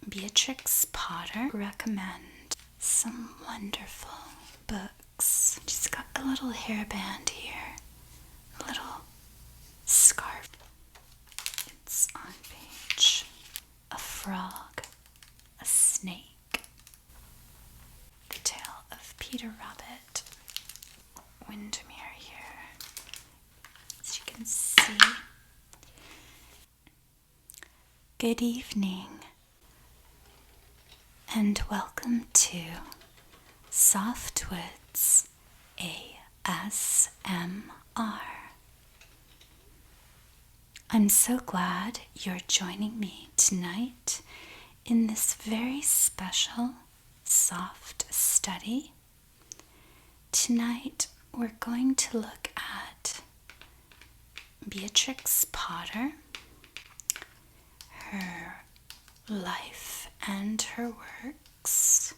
Beatrix Potter recommend some wonderful books. She's got a little hairband here, a little scarf. It's on page a frog, a snake, the tale of Peter Rabbit, Windermere here, as you can see. Good evening, and welcome to Softwoods ASMR. I'm so glad you're joining me tonight in this very special soft study. Tonight we're going to look at Beatrix Potter, her life and her works,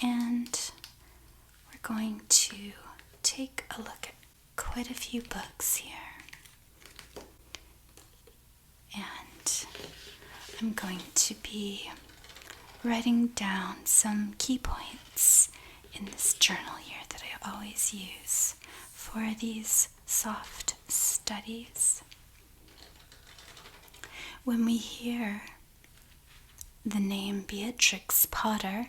and we're going to take a look at quite a few books here. And I'm going to be writing down some key points in this journal here that I always use for these soft studies. When we hear the name Beatrix Potter,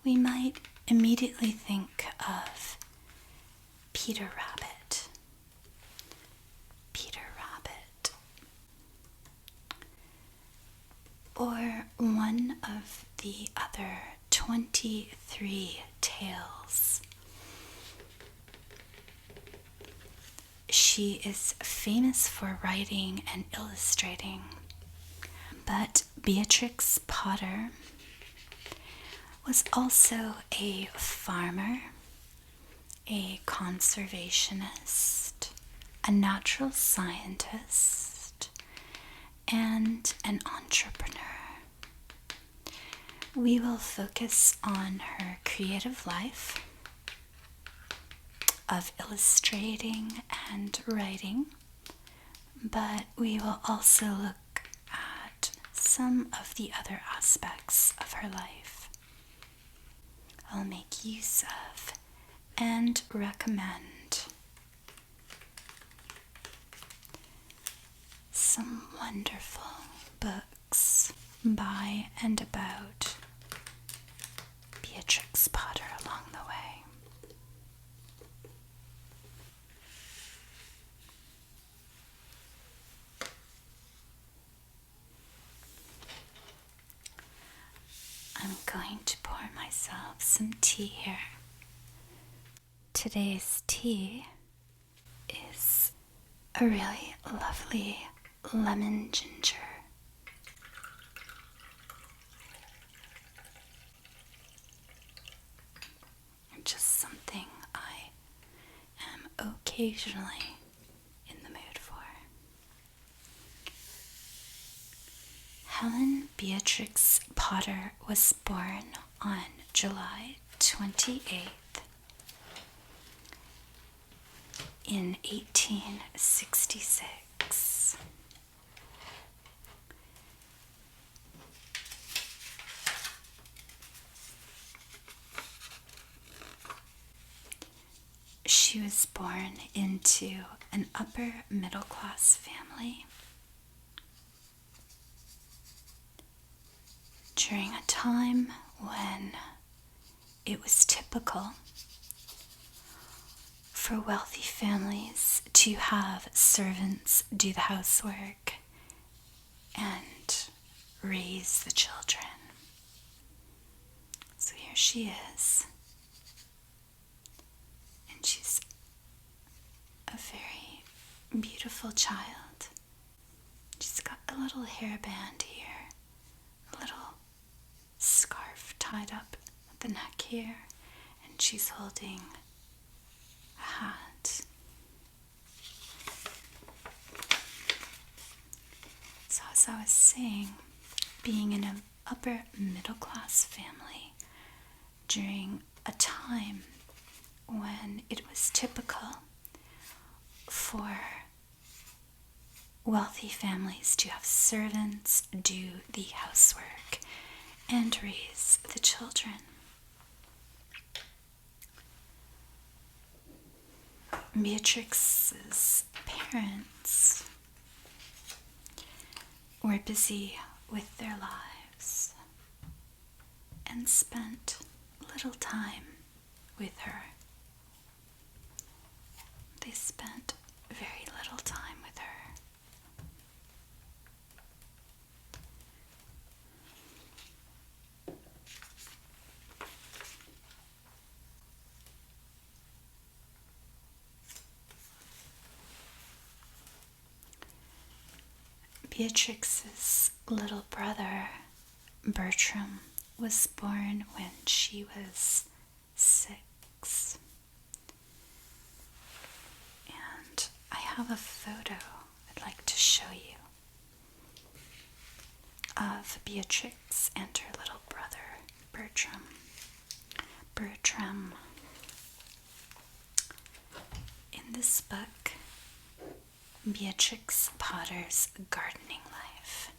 we might immediately think of Peter Rabbit. Peter Rabbit. Or one of the other 23 tales. She is famous for writing and illustrating, but Beatrix Potter was also a farmer, a conservationist, a natural scientist, and an entrepreneur. We will focus on her creative life of illustrating and writing, but we will also look at some of the other aspects of her life. I'll make use of and recommend some wonderful books by and about Beatrix Potter along the way. I'm going to pour myself some tea here. Today's tea is a really lovely lemon ginger. Just something I am occasionally in the mood for. Helen Beatrix Potter was born on July 28th in 1866. She was born into an upper middle class family during a time when it was typical for wealthy families to have servants do the housework and raise the children. So here she is, and she's a very beautiful child. She's got a little hairband here, a little scarf tied up at the neck here, and she's holding a hat. So as I was saying, being in an upper middle class family during a time when it was typical for wealthy families to have servants do the housework and raise the children. Beatrix's parents were busy with their lives and spent little time with her. They spent very little time with her. Beatrix's little brother, Bertram, was born when she was 6. And I have a photo I'd like to show you of Beatrix and her little brother, Bertram. In this book, Beatrix Potter's gardening life.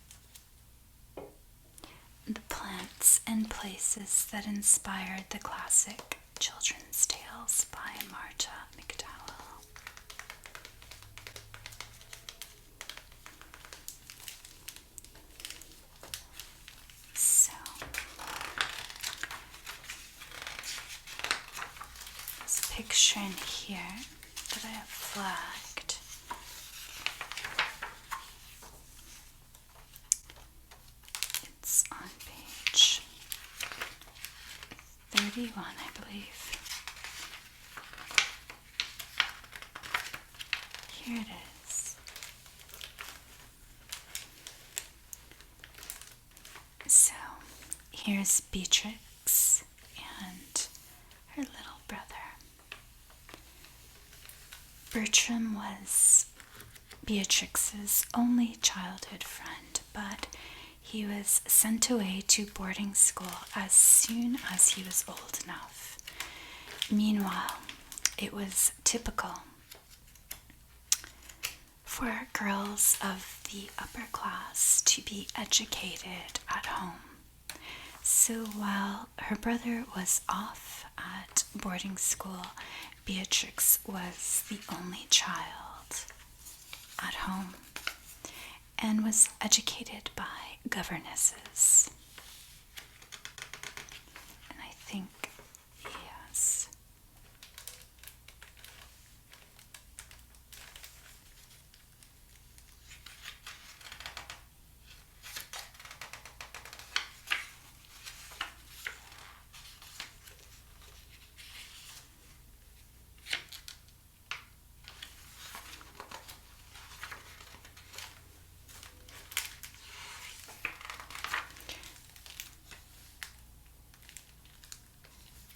The plants and places that inspired the classic children's tales by Marta McDowell. So, this picture in here that I have flagged on page 31, I believe. Here it is. So, here's Beatrix and her little brother. Bertram was Beatrix's only childhood friend, but he was sent away to boarding school as soon as he was old enough. Meanwhile, it was typical for girls of the upper class to be educated at home. So while her brother was off at boarding school, Beatrix was the only child at home and was educated by governesses. And I think, yes.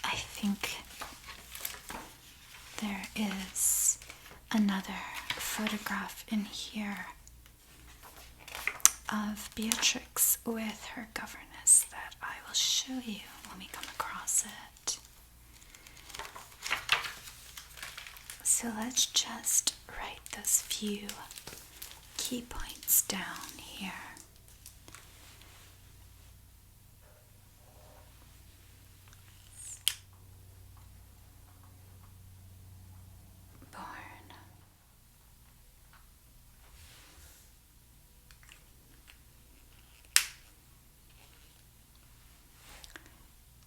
I think there is another photograph in here of Beatrix with her governess that I will show you when we come across it. So let's just write those few key points down here.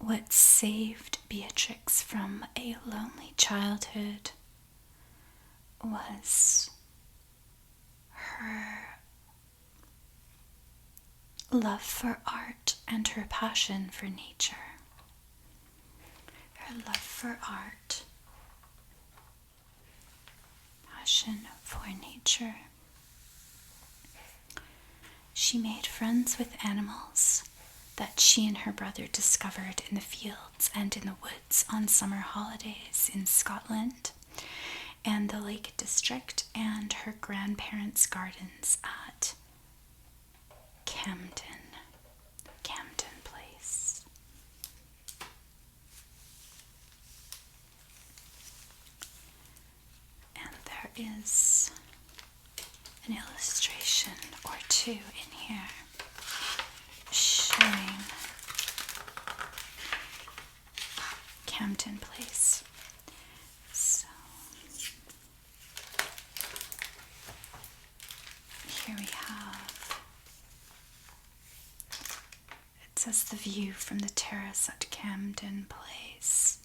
What saved Beatrix from a lonely childhood was her love for art and her passion for nature. Her love for art, passion for nature. She made friends with animals that she and her brother discovered in the fields and in the woods on summer holidays in Scotland and the Lake District and her grandparents' gardens at Camden Place. And there is an illustration too in here, showing Camden Place. So here we have, it says the view from the terrace at Camden Place,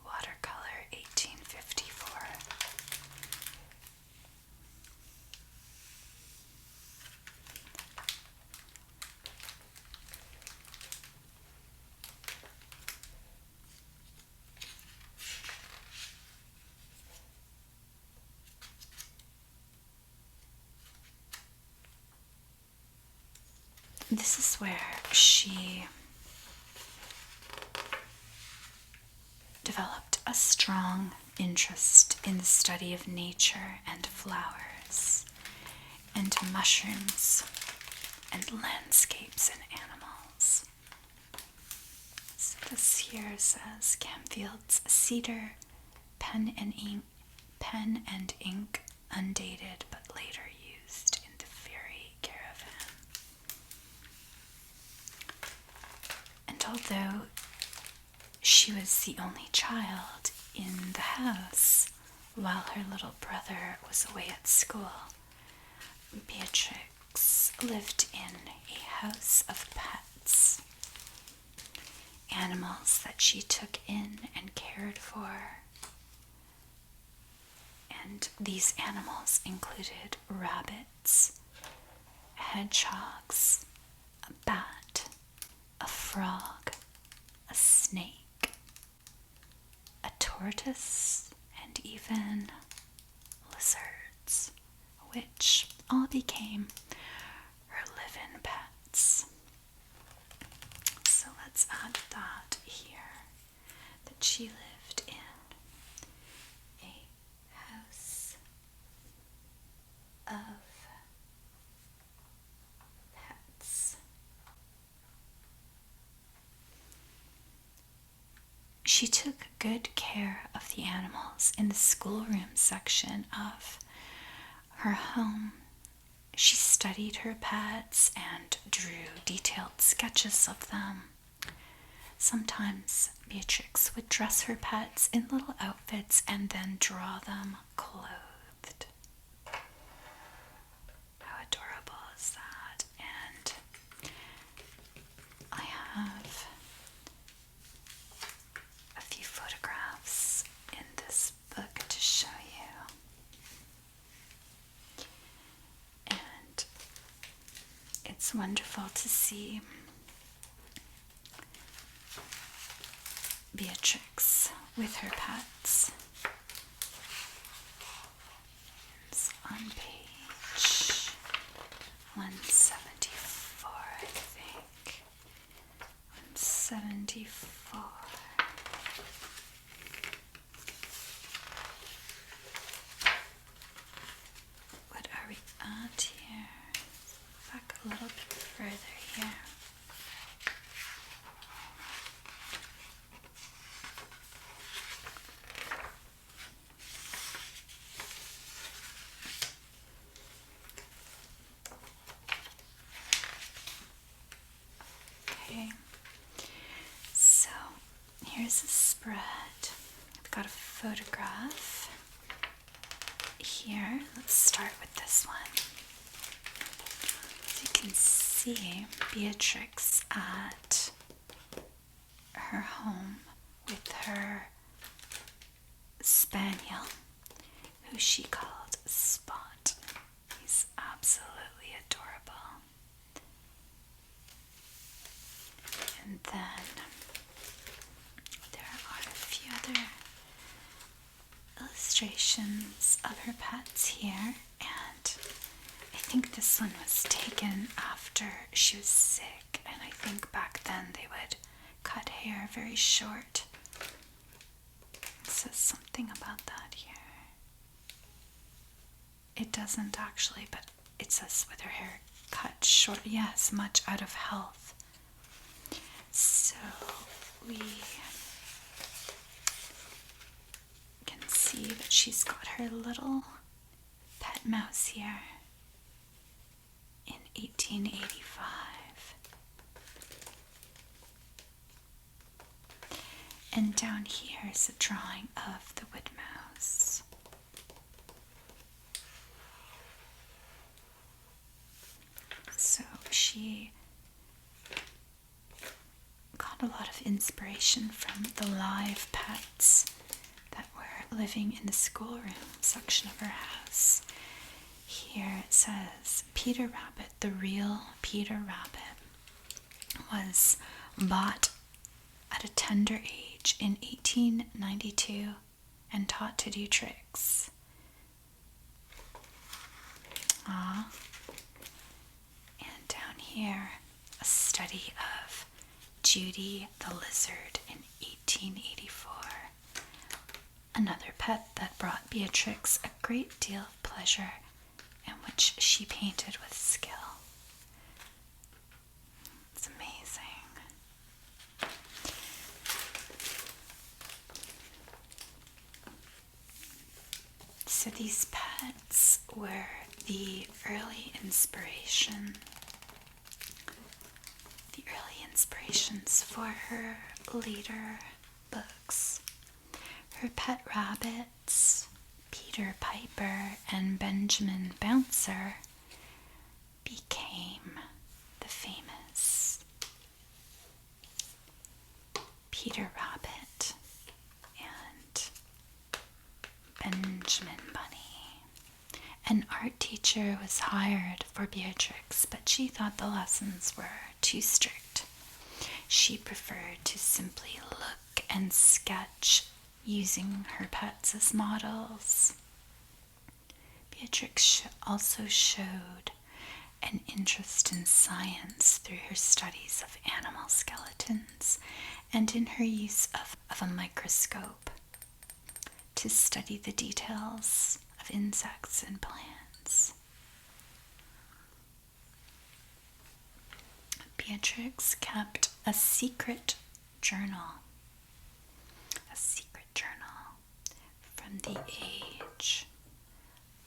watercolor 1854. This is where she developed a strong interest in the study of nature and flowers and mushrooms and landscapes and animals. So this here says Camfield's Cedar, pen and ink, undated but later used in the Ferry Caravan. And although she was the only child in the house while her little brother was away at school, Beatrix lived in a house of pets, animals that she took in and cared for. And these animals included rabbits, hedgehogs, a bat, a frog, a snake, a tortoise, and even lizards, which all became her live-in pets. So let's add that here, that she lived in a house of pets. She took good care of the animals in the schoolroom section of her home. She studied her pets and drew detailed sketches of them. Sometimes Beatrix would dress her pets in little outfits and then draw them clothed. How adorable is that? And I have a few photographs in this book to show you. And it's wonderful to see Beatrix with her pets. It's on page 174, I think. 174. What are we at here? Back a little bit further here. Okay, so here's a spread. I've got a photograph here. Let's start with this one. As you can see, Beatrix at her home with her spaniel, who she called Spot. He's absolutely adorable. And then there are a few other illustrations of her pets here, and I think this one was taken after she was sick, and I think back then they would cut hair very short. It says something about that here. It doesn't actually, but it says with her hair cut short. Yes, much out of health. So we can see that she's got her little pet mouse here in 1885. And down here is a drawing of the wood mouse. So she got a lot of inspiration from the live pets that were living in the schoolroom section of her house. Here it says, Peter Rabbit, the real Peter Rabbit, was bought at a tender age in 1892 and taught to do tricks. And down here, a study of Judy the Lizard in 1884. Another pet that brought Beatrix a great deal of pleasure and which she painted with skill. It's amazing. So these pets were the early inspirations for her later books. Her pet rabbits, Peter Piper and Benjamin Bouncer, became the famous Peter Rabbit and Benjamin Bunny. An art teacher was hired for Beatrix, but she thought the lessons were too strict. She preferred to simply look and sketch using her pets as models. Beatrix also showed an interest in science through her studies of animal skeletons and in her use of a microscope to study the details of insects and plants. Beatrix kept a secret journal from the age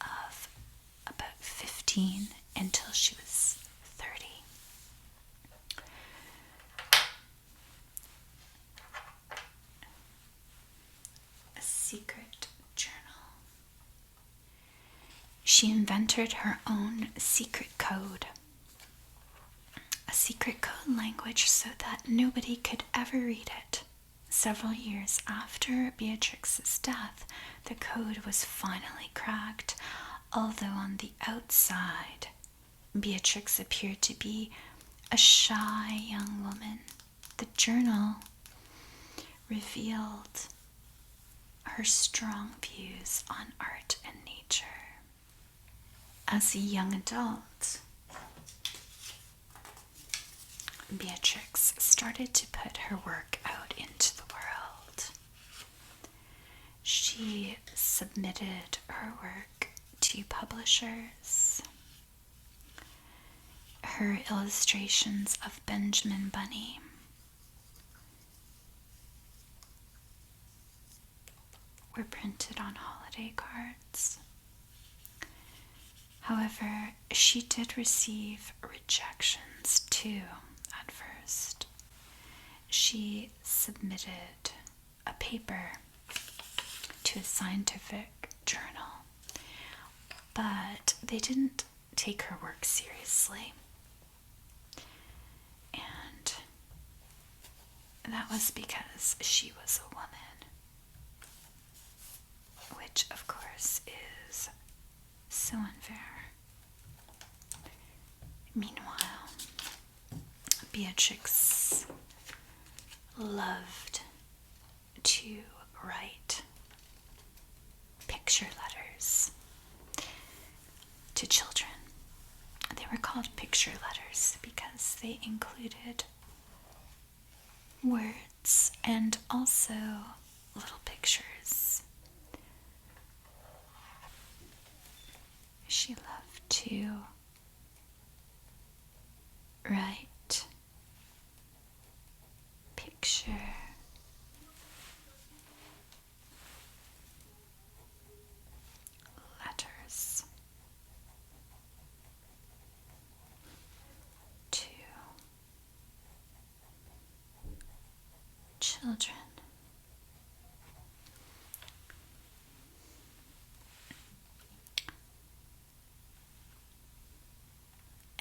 of about 15 until she was 30. A secret journal. She invented her own secret code. A secret code language so that nobody could ever read it. Several years after Beatrix's death, the code was finally cracked, although on the outside, Beatrix appeared to be a shy young woman. The journal revealed her strong views on art and nature. As a young adult, Beatrix started to put her work out into the world. She submitted her work to publishers. Her illustrations of Benjamin Bunny were printed on holiday cards. However, she did receive rejections too. At first, she submitted a paper to a scientific journal, but they didn't take her work seriously. And that was because she was a woman, which of course is so unfair. Meanwhile, Beatrix loved to write picture letters to children. They were called picture letters because they included words and also little pictures. She loved to write picture letters. children.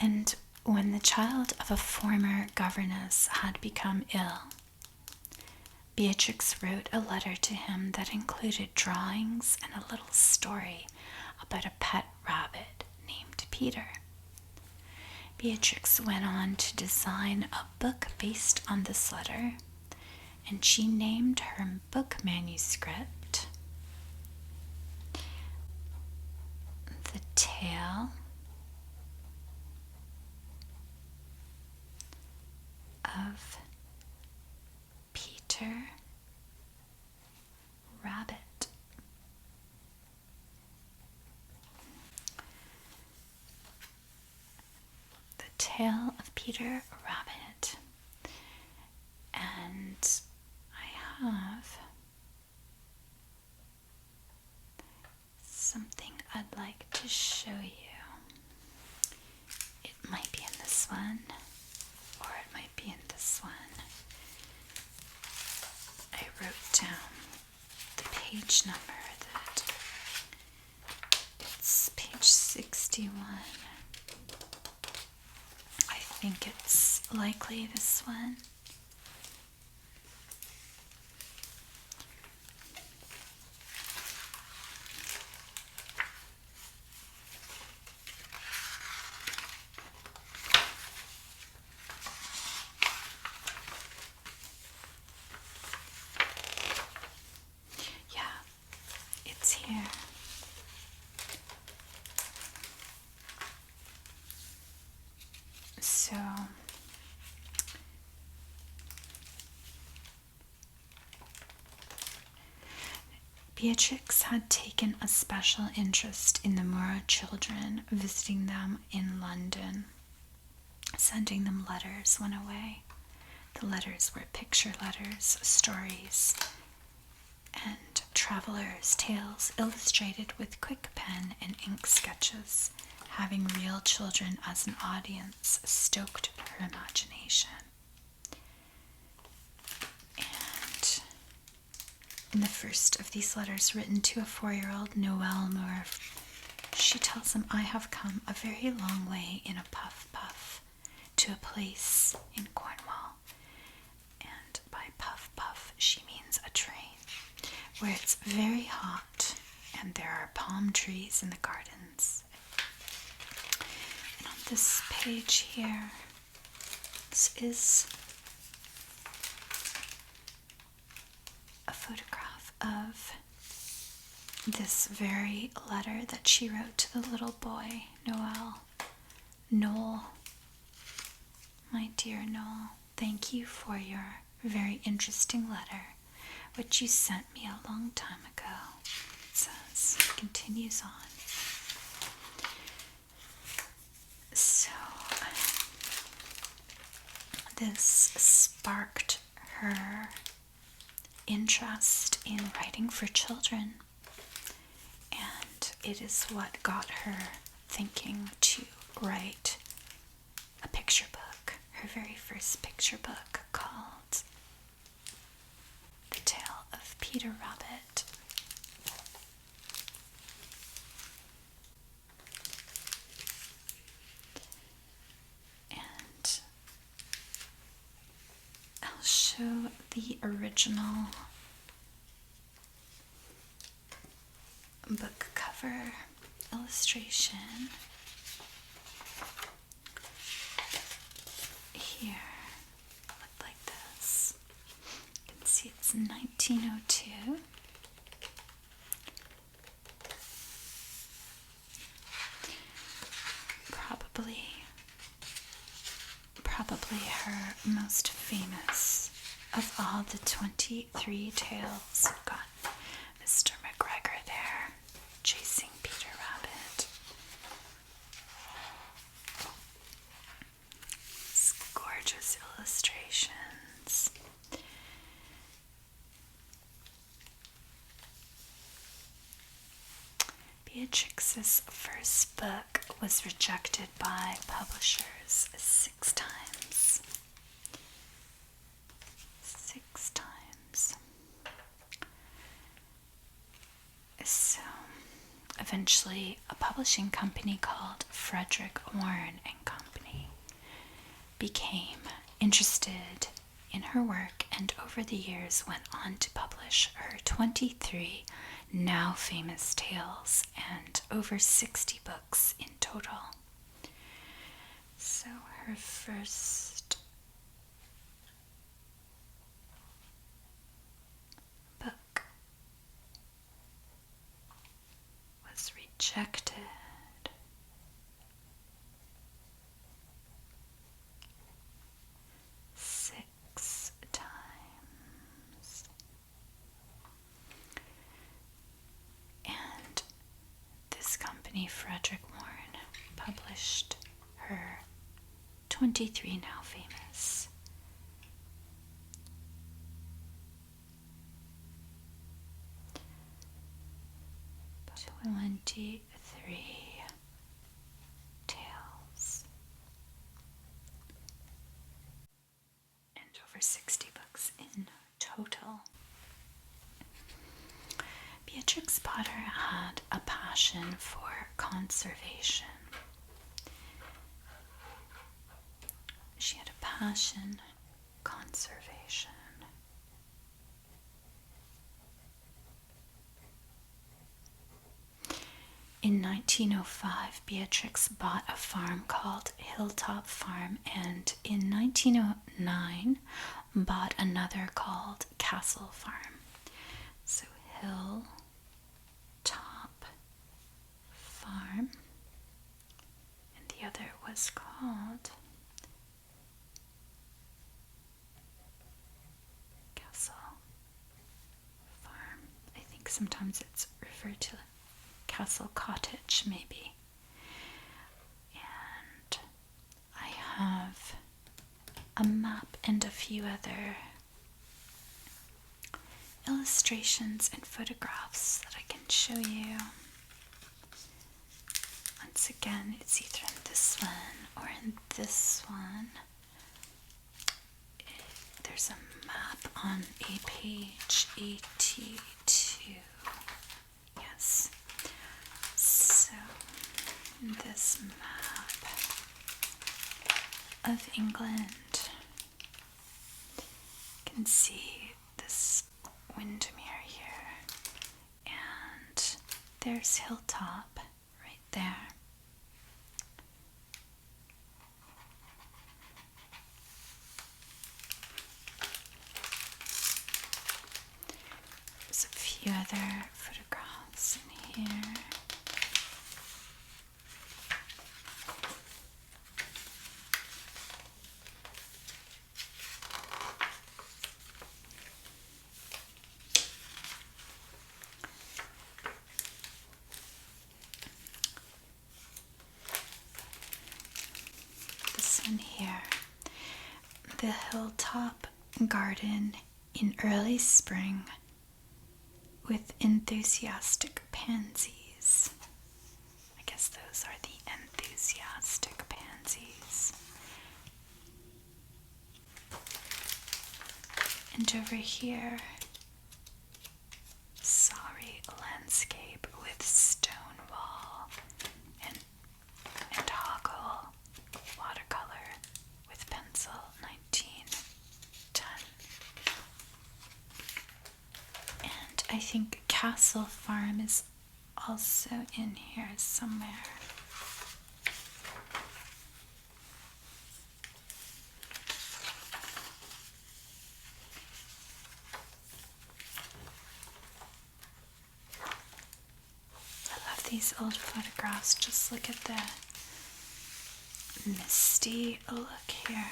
And when the child of a former governess had become ill, Beatrix wrote a letter to him that included drawings and a little story about a pet rabbit named Peter. Beatrix went on to design a book based on this letter, and she named her book manuscript The Tale of Peter Rabbit. The Tale of Peter Rabbit. And I have something I'd like to show you. It might be in this one, or it might be in this one. I wrote down the page number that it's page 61. I think it's likely this one. Here. So Beatrix had taken a special interest in the Moor children, visiting them in London, sending them letters when away. The letters were picture letters, stories, and travelers' tales illustrated with quick pen and ink sketches. Having real children as an audience stoked her imagination. And in the first of these letters, written to a 4-year-old Noel Moore, she tells him, "I have come a very long way in a puff to a place in Cornwall." And by puff she means a train, where it's very hot and there are palm trees in the gardens. And on this page here, this is a photograph of this very letter that she wrote to the little boy, Noel. My dear Noel, thank you for your very interesting letter, which you sent me a long time ago. It says, it continues on. So, this sparked her interest in writing for children, and it is what got her thinking to write a picture book, her very first picture book called The Tale of Peter Rabbit. And I'll show the original book cover illustration here. It looked like this. You can see it's 1902. Probably her most famous of all the 23 tales. You've got Mr. McGregor there chasing Peter Rabbit. These gorgeous illustrations. Beatrix's first book was rejected by publishers 6 times. 6 times. eventually a publishing company called Frederick Warren and Company became interested in her work and over the years went on to publish her 23 now famous tales and over 60 books in total. So her first book was rejected. 6 times. And this company, Frederick Warren, published her 23 now famous. "23 tales and over 60 books in total." Beatrix Potter had a passion for conservation. She had a passion, conservation. In 1905, Beatrix bought a farm called Hilltop Farm, and in 1909 bought another called Castle Farm. So Hilltop Farm, and the other was called Castle Farm. I think sometimes it's referred to Castle Cottage, maybe. And I have a map and a few other illustrations and photographs that I can show you. Once again, it's either in this one or in this one. There's a map on a page 82. Yes. So, this map of England, you can see this Windermere here, and there's Hilltop right there. There's a few other photographs in here. Here, the Hilltop Garden in early spring with enthusiastic pansies. I guess those are the enthusiastic pansies. And over here, sorry landscape with stone wall and hoggle watercolor with pencil, 1910. And I think Castle Farm is also in here somewhere. I love these old photographs. Just look at the misty look here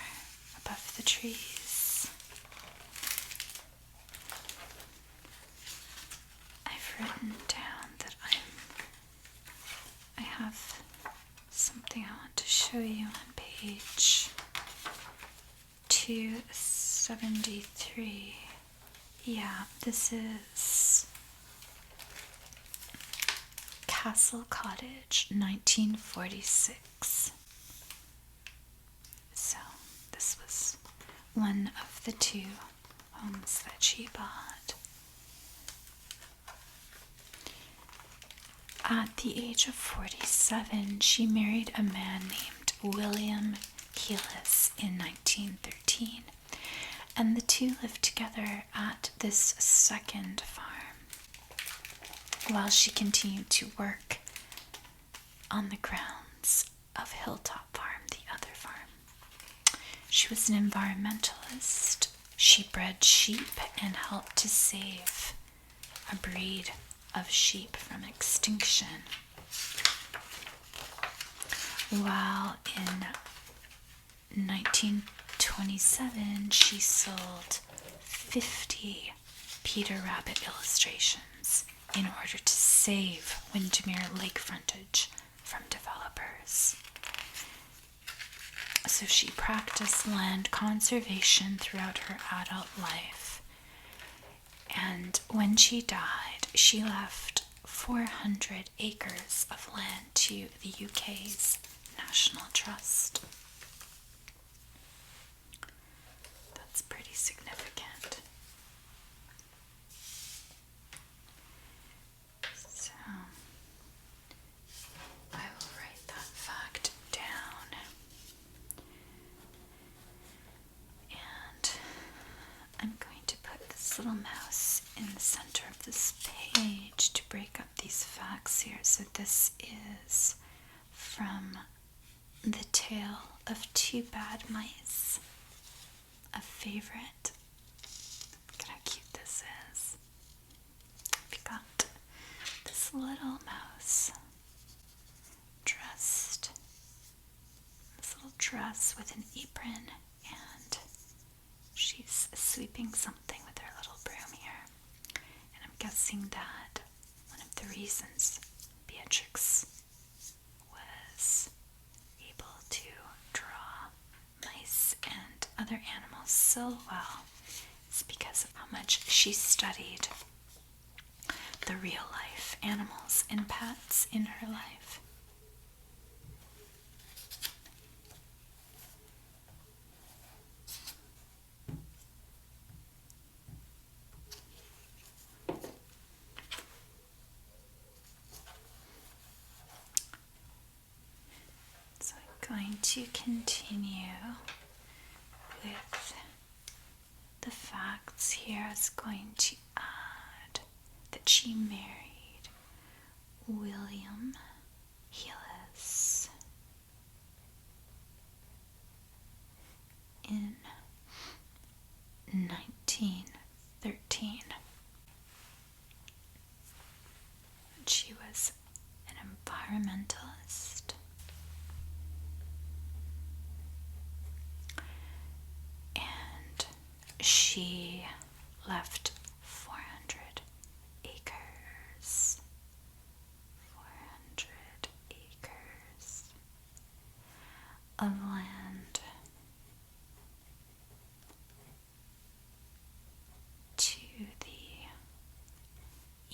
above the trees. I've written down that I have something I want to show you on page 273. Yeah, this is Castle Cottage, 1946. So this was one of the 2 homes that she bought. at the age of 47, she married a man named William Heelis in 1913, and the two lived together at this second farm while she continued to work on the grounds of Hilltop Farm, the other farm. She was an environmentalist. She bred sheep and helped to save a breed of sheep from extinction. While in 1927, she sold 50 Peter Rabbit illustrations in order to save Windermere lake frontage from developers. So she practiced land conservation throughout her adult life. And when she died, she left 400 acres of land to the UK's National Trust. That's pretty significant. So, I will write that fact down. And I'm going to put this little mouse in the center of this page to break up these facts here. So this is from The Tale of Two Bad Mice. A favorite. Look at how cute this is. We've got this little mouse dressed in this little dress with an apron, and she's sweeping something with her little broom here. And I'm guessing that one of the reasons Beatrix was able to draw mice and other animals so well is because of how much she studied the real life animals and pets in her life. So I'm going to continue with the facts here. I was going to add that she married William Heelis in 1913. And she was an environmentalist. And she left 400 acres. 400 acres of land to the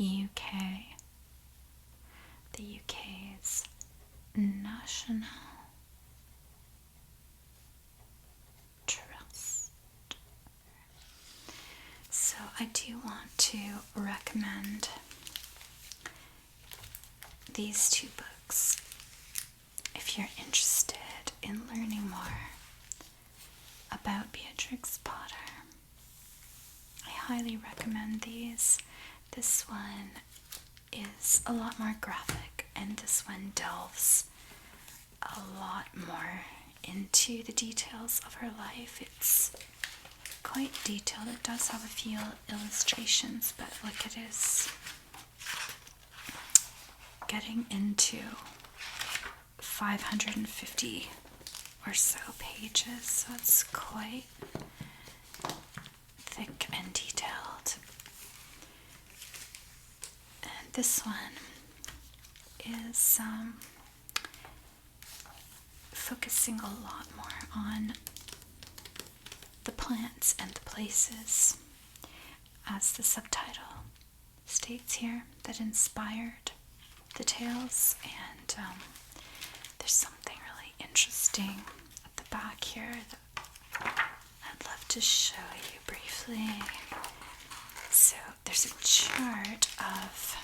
UK. The UK's National Trust. So I do want to recommend these two books if you're interested in learning more about Beatrix Potter. I highly recommend these. This one is a lot more graphic, and this one delves a lot more into the details of her life. It's quite detailed. It does have a few illustrations, but look, it is getting into 550 or so pages, so it's quite thick and detailed. And this one is focusing a lot more on the plants and the places, as the subtitle states here, that inspired the tales. And there's something really interesting at the back here that I'd love to show you briefly. So there's a chart of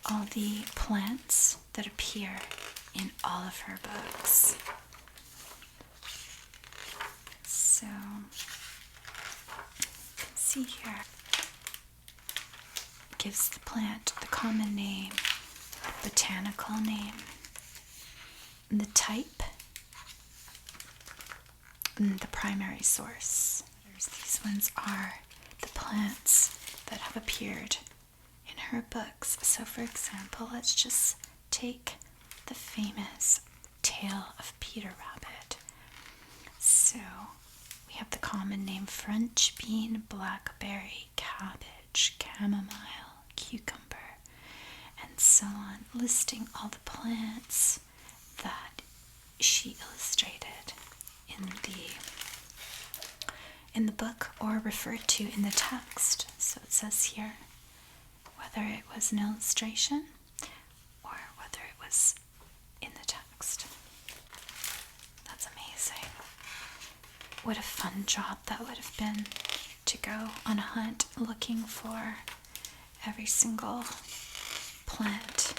all the plants that appear in all of her books. So, you can see here, it gives the plant the common name, botanical name, and the type, and the primary source. These ones are the plants that have appeared in her books. So, for example, let's just take the famous Tale of Peter Rabbit. So, we have the common name French bean, blackberry, cabbage, chamomile, cucumber, and so on, listing all the plants that she illustrated in the book or referred to in the text. So it says here whether it was an illustration or whether it was in the text. That's amazing. What a fun job that would have been, to go on a hunt looking for every single plant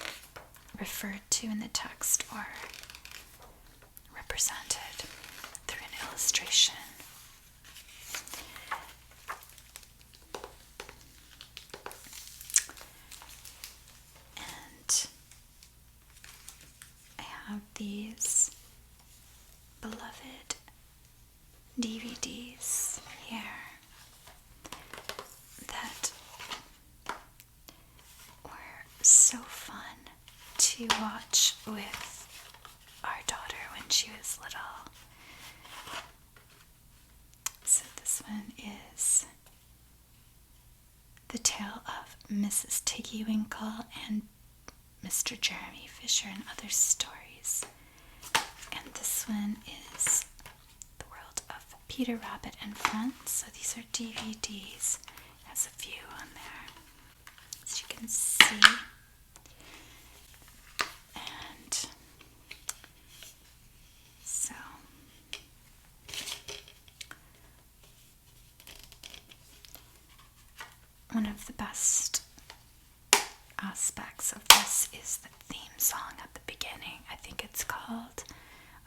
referred to in the text or represented through an illustration. And I have these beloved DVDs here that were so fun to watch with our daughter when she was little. So this one is The Tale of Mrs. Tiggywinkle and Mr. Jeremy Fisher and Other Stories. And this one is The World of Peter Rabbit and Friends. So these are DVDs. It has a few on there, as you can see. And so one of the best aspects of this is the theme song at the beginning. I think it's called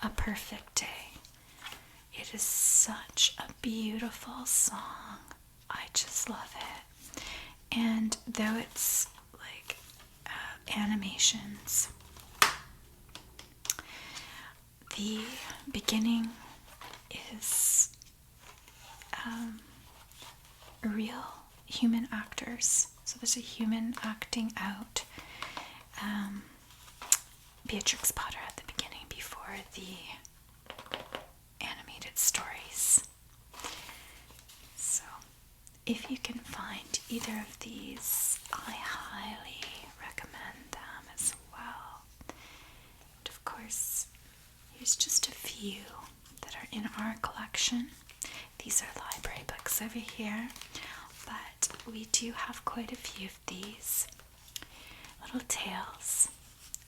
A Perfect Day. It is such a beautiful song. I just love it. And though it's like animations, the beginning is real human actors. So there's a human acting out Beatrix Potter at the beginning before the animated stories. So if you can find either of these, I highly recommend them as well. And of course, here's just a few that are in our collection. These are library books over here, but we do have quite a few of these little tales.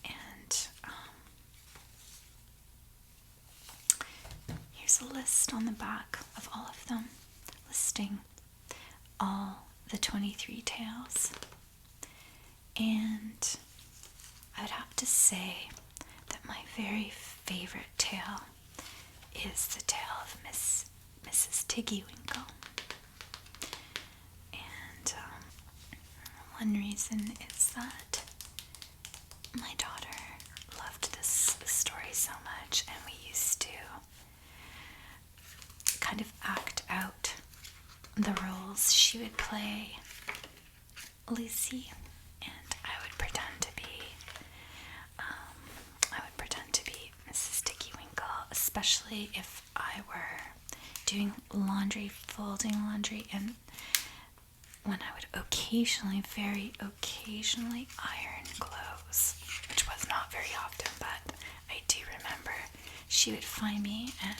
And here's a list on the back of all of them, listing all the 23 tales. And I would have to say that my very favorite tale is the tale of Mrs. Tiggywinkle. And one reason is that my daughter loved this story so much, and we used to kind of act out the roles. She would play Lucy, and I would pretend to be Mrs. Tiggywinkle, especially if I were doing laundry, folding laundry, and when I would very occasionally iron clothes, which was not very often, but I do remember she would find me and,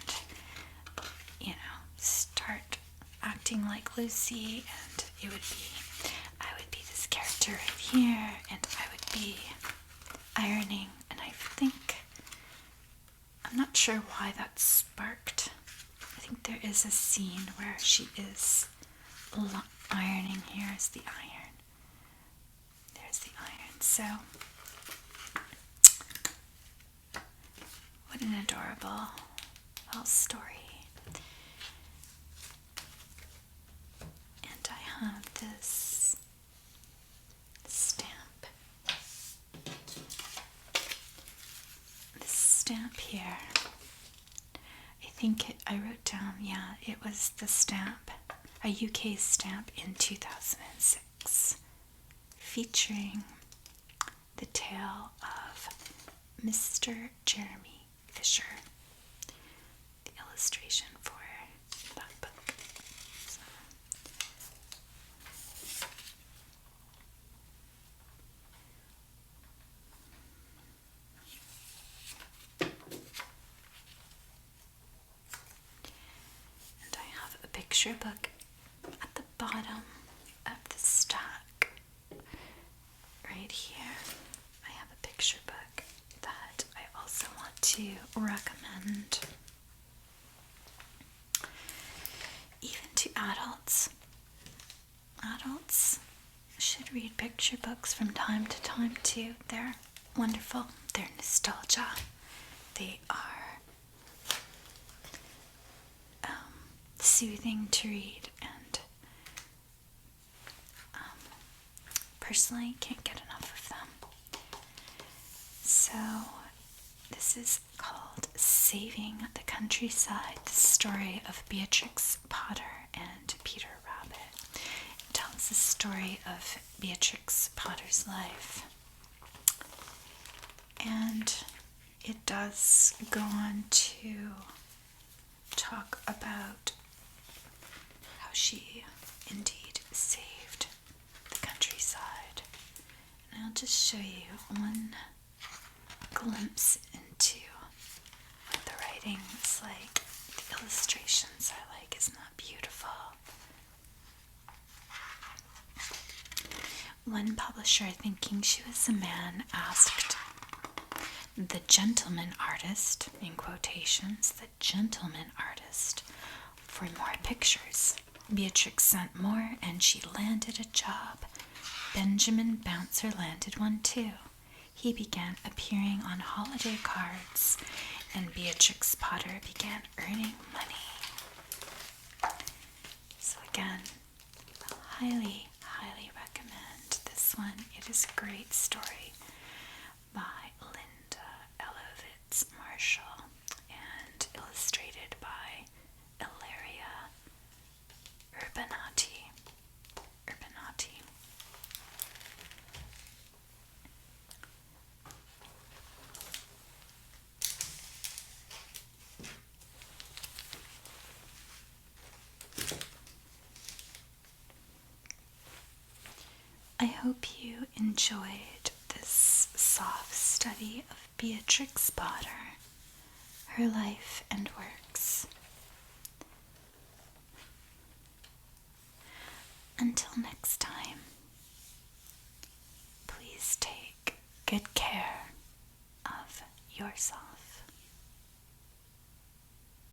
start acting like Lucy, and I would be this character right here, and I would be ironing, and I'm not sure why that sparked. I think there is a scene where she is ironing. Here's the iron. There's the iron. So, what an adorable little story. And I have this stamp. This stamp here. I wrote down, yeah, it was the stamp, a UK stamp in 2006, featuring the tale of Mr. Jeremy Fisher, the illustration for that book. So. And I have a picture book at the bottom of the stack. Right here, I have a picture book that I also want to recommend even to adults. Adults should read picture books from time to time too. They're wonderful. They're nostalgia. They are soothing to read, and personally can't get enough of them. So this is called Saving the Countryside, the story of Beatrix Potter and Peter Rabbit. It tells the story of Beatrix Potter's life. And it does go on to talk about how she indeed saved the countryside. And I'll just show you one glimpse into what the writing is like. The illustrations I like. Isn't that beautiful? One publisher, thinking she was a man, asked the gentleman artist, in quotations, the gentleman artist, for more pictures. Beatrix sent more, and she landed a job. Benjamin Bouncer landed one too. He began appearing on holiday cards, and Beatrix Potter began earning money. So again, highly, highly recommend this one. It is a great story by Marshall and illustrated by Ilaria Urbanati. I hope you enjoyed this soft study of Beatrix Potter, her life and works. Until next time, please take good care of yourself.